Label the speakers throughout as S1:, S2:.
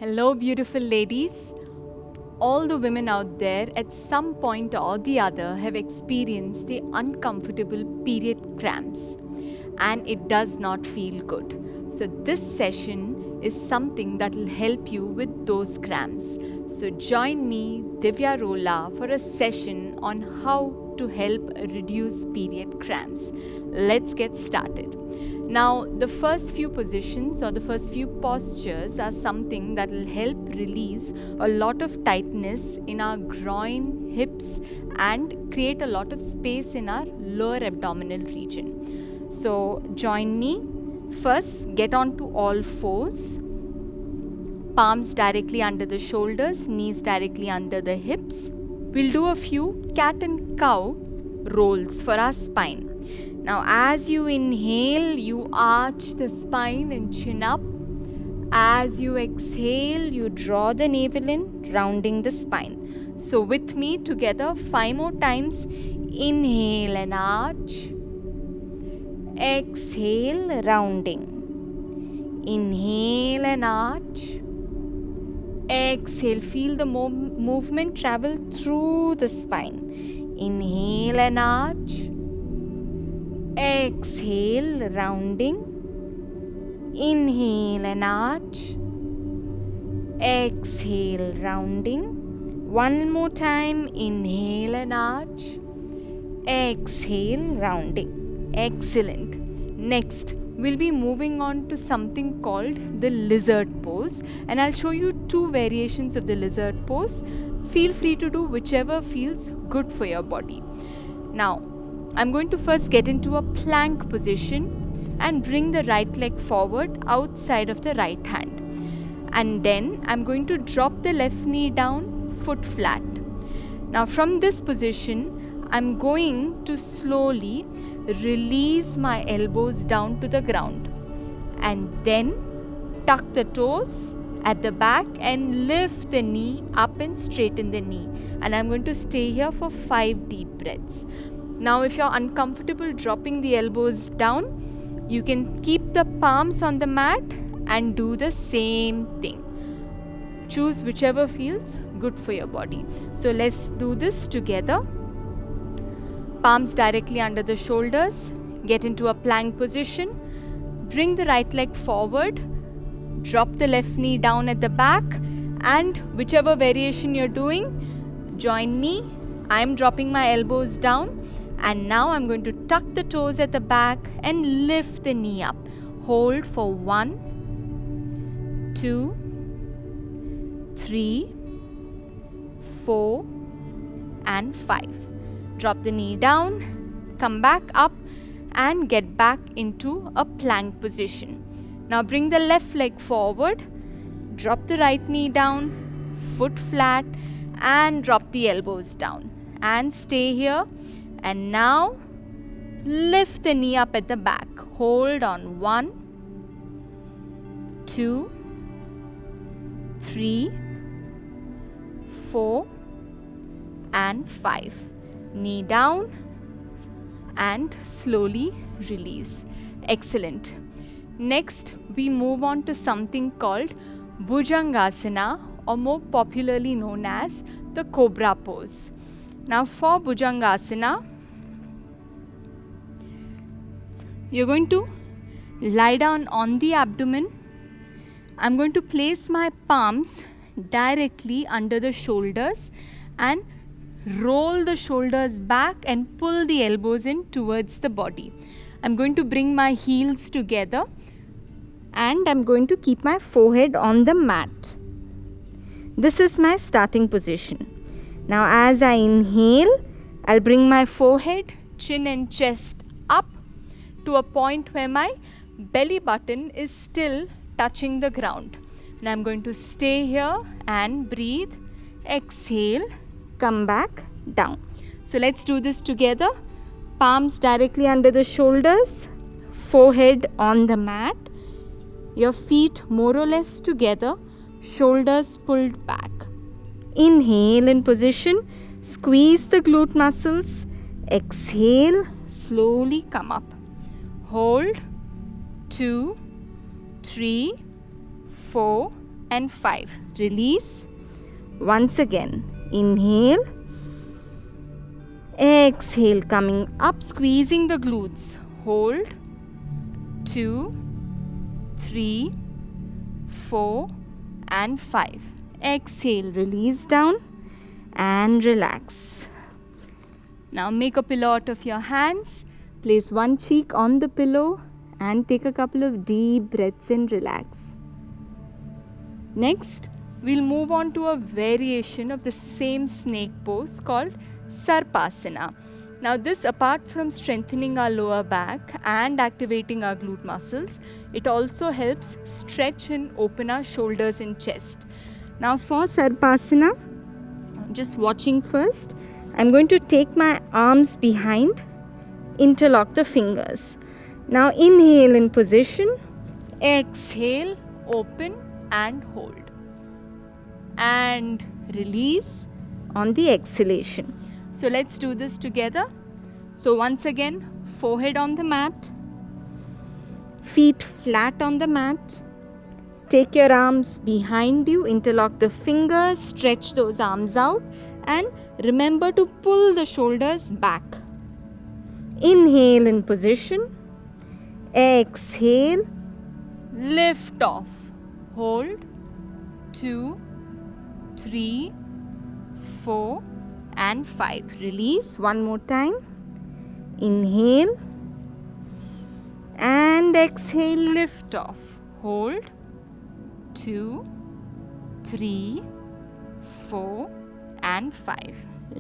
S1: Hello, beautiful ladies. All the women out there at some point or the other have experienced the uncomfortable period cramps and it does not feel good. So, this session is something that will help you with those cramps. So, join me, Divya Rola, for a session on how to help reduce period cramps. Let's get started. Now, the first few positions or the first few postures are something that will help release a lot of tightness in our groin, hips, and create a lot of space in our lower abdominal region. So, join me. First, get onto all fours, palms directly under the shoulders, knees directly under the hips. We'll do a few cat and cow rolls for our spine. Now, as you inhale, you arch the spine and chin up. As you exhale, you draw the navel in, rounding the spine. So, with me together, 5 more times. Inhale and arch. Exhale, rounding. Inhale and arch. Exhale, feel the movement travel through the spine. Inhale and arch. Exhale, rounding. Inhale and arch. Exhale, rounding. One more time. Inhale and arch. Exhale, rounding. Excellent. Next, we'll be moving on to something called the lizard pose, and I'll show you 2 variations of the lizard pose. Feel free to do whichever feels good for your body. Now, I'm going to first get into a plank position and bring the right leg forward outside of the right hand. And then I'm going to drop the left knee down, foot flat. Now from this position, I'm going to slowly release my elbows down to the ground. And then tuck the toes at the back and lift the knee up and straighten the knee. And I'm going to stay here for 5 deep breaths. Now, if you're uncomfortable dropping the elbows down, you can keep the palms on the mat and do the same thing. Choose whichever feels good for your body. So, let's do this together. Palms directly under the shoulders. Get into a plank position. Bring the right leg forward. Drop the left knee down at the back. And whichever variation you're doing, join me. I'm dropping my elbows down. And now I'm going to tuck the toes at the back and lift the knee up. Hold for 1, 2, 3, 4, and 5. Drop the knee down, come back up and get back into a plank position. Now bring the left leg forward, drop the right knee down, foot flat, and drop the elbows down. And stay here. And now lift the knee up at the back. Hold on 1, 2, 3, 4, and 5. Knee down and slowly release. Excellent. Next, we move on to something called Bhujangasana, or more popularly known as the Cobra pose. Now for Bhujangasana, you're going to lie down on the abdomen. I'm going to place my palms directly under the shoulders and roll the shoulders back and pull the elbows in towards the body. I'm going to bring my heels together and I'm going to keep my forehead on the mat. This is my starting position. Now as I inhale, I'll bring my forehead, chin and chest up to a point where my belly button is still touching the ground. And I'm going to stay here and breathe. Exhale, come back down. So let's do this together. Palms directly under the shoulders, forehead on the mat, your feet more or less together, shoulders pulled back. Inhale in position, squeeze the glute muscles. Exhale, slowly come up. Hold 2, 3, 4, and 5. Release. Once again, inhale. Exhale, coming up, squeezing the glutes. Hold. 2, 3, 4 and 5. Exhale, release down and relax. Now make a pillow out of your hands. Place one cheek on the pillow and take a couple of deep breaths and relax. Next, we'll move on to a variation of the same snake pose called Sarpasana. Now this, apart from strengthening our lower back and activating our glute muscles, it also helps stretch and open our shoulders and chest. Now for Sarpasana, just watching first, I'm going to take my arms behind, interlock the fingers. Now inhale in position, exhale, open and hold. And release on the exhalation. So let's do this together. So once again, forehead on the mat, feet flat on the mat. Take your arms behind you, interlock the fingers, stretch those arms out and remember to pull the shoulders back. Inhale in position, exhale, lift off, hold, 2, 3, 4 and 5. Release one more time. Inhale and exhale, lift off, hold, 2, 3, 4 and 5.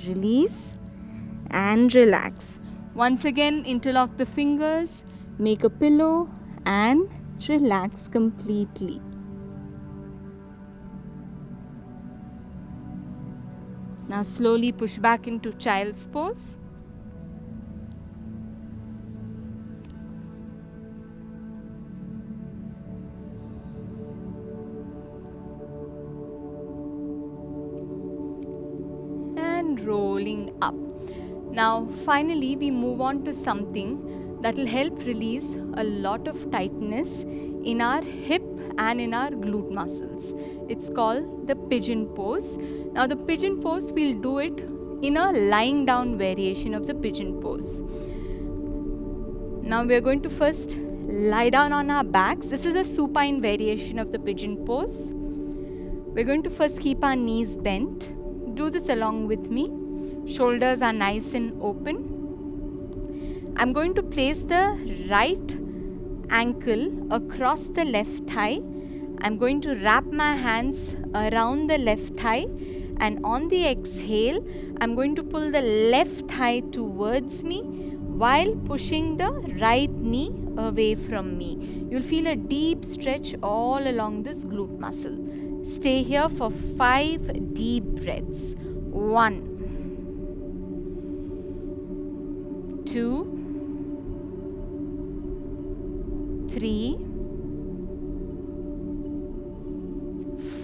S1: Release and relax. Once again, interlock the fingers, make a pillow and relax completely. Now slowly push back into child's pose. And rolling up. Now finally we move on to something that will help release a lot of tightness in our hip and in our glute muscles. It's called the pigeon pose. Now the pigeon pose, we'll do it in a lying down variation of the pigeon pose. Now we're going to first lie down on our backs. This is a supine variation of the pigeon pose. We're going to first keep our knees bent. Do this along with me. Shoulders are nice and open. I'm going to place the right ankle across the left thigh. I'm going to wrap my hands around the left thigh, and on the exhale, I'm going to pull the left thigh towards me while pushing the right knee away from me. You'll feel a deep stretch all along this glute muscle. Stay here for 5 deep breaths. 1, 2, 3,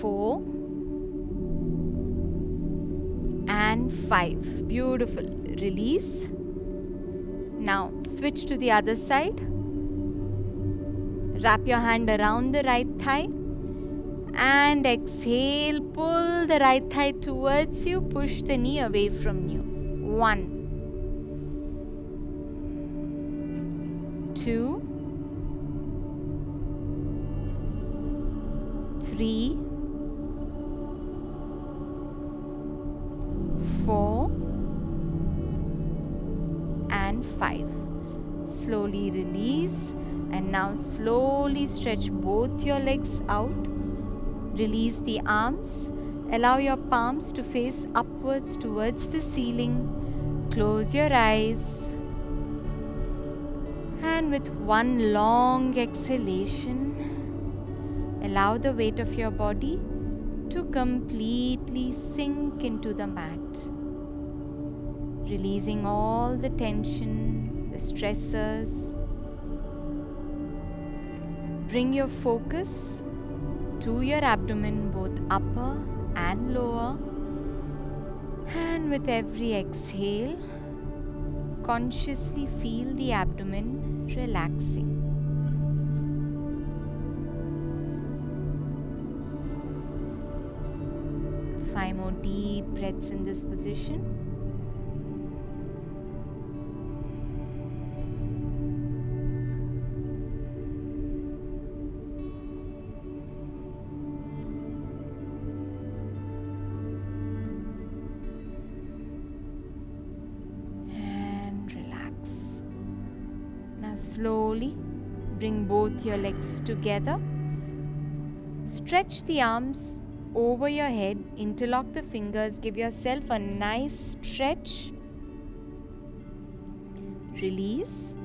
S1: 4 and 5. Beautiful. Release. Now switch to the other side. Wrap your hand around the right thigh and exhale. Pull the right thigh towards you. Push the knee away from you. 1, 2, 3, 4 and 5. Slowly release, and now slowly stretch both your legs out. Release the arms. Allow your palms to face upwards towards the ceiling. Close your eyes. And with one long exhalation, allow the weight of your body to completely sink into the mat. Releasing all the tension, the stressors. Bring your focus to your abdomen, both upper and lower. And with every exhale, consciously feel the abdomen relaxing. 5 more deep breaths in this position. And relax. Now slowly bring both your legs together. Stretch the arms over your head, interlock the fingers, give yourself a nice stretch. Release.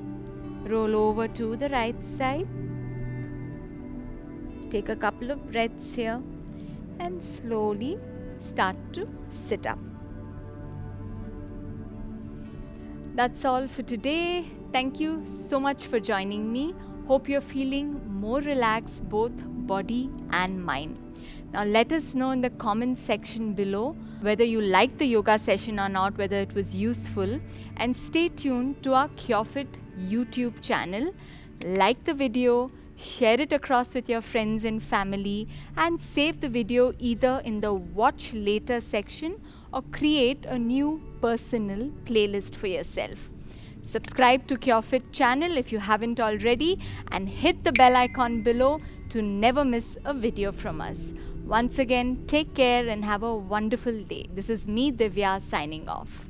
S1: Roll over to the right side. Take a couple of breaths here and slowly start to sit up. That's all for today. Thank you so much for joining me. Hope you're feeling more relaxed, both body and mind. Now let us know in the comments section below whether you liked the yoga session or not, whether it was useful, and stay tuned to our CureFit YouTube channel. Like the video, share it across with your friends and family, and save the video either in the watch later section or create a new personal playlist for yourself. Subscribe to CureFit channel if you haven't already, and hit the bell icon below to never miss a video from us. Once again, take care and have a wonderful day. This is me, Divya, signing off.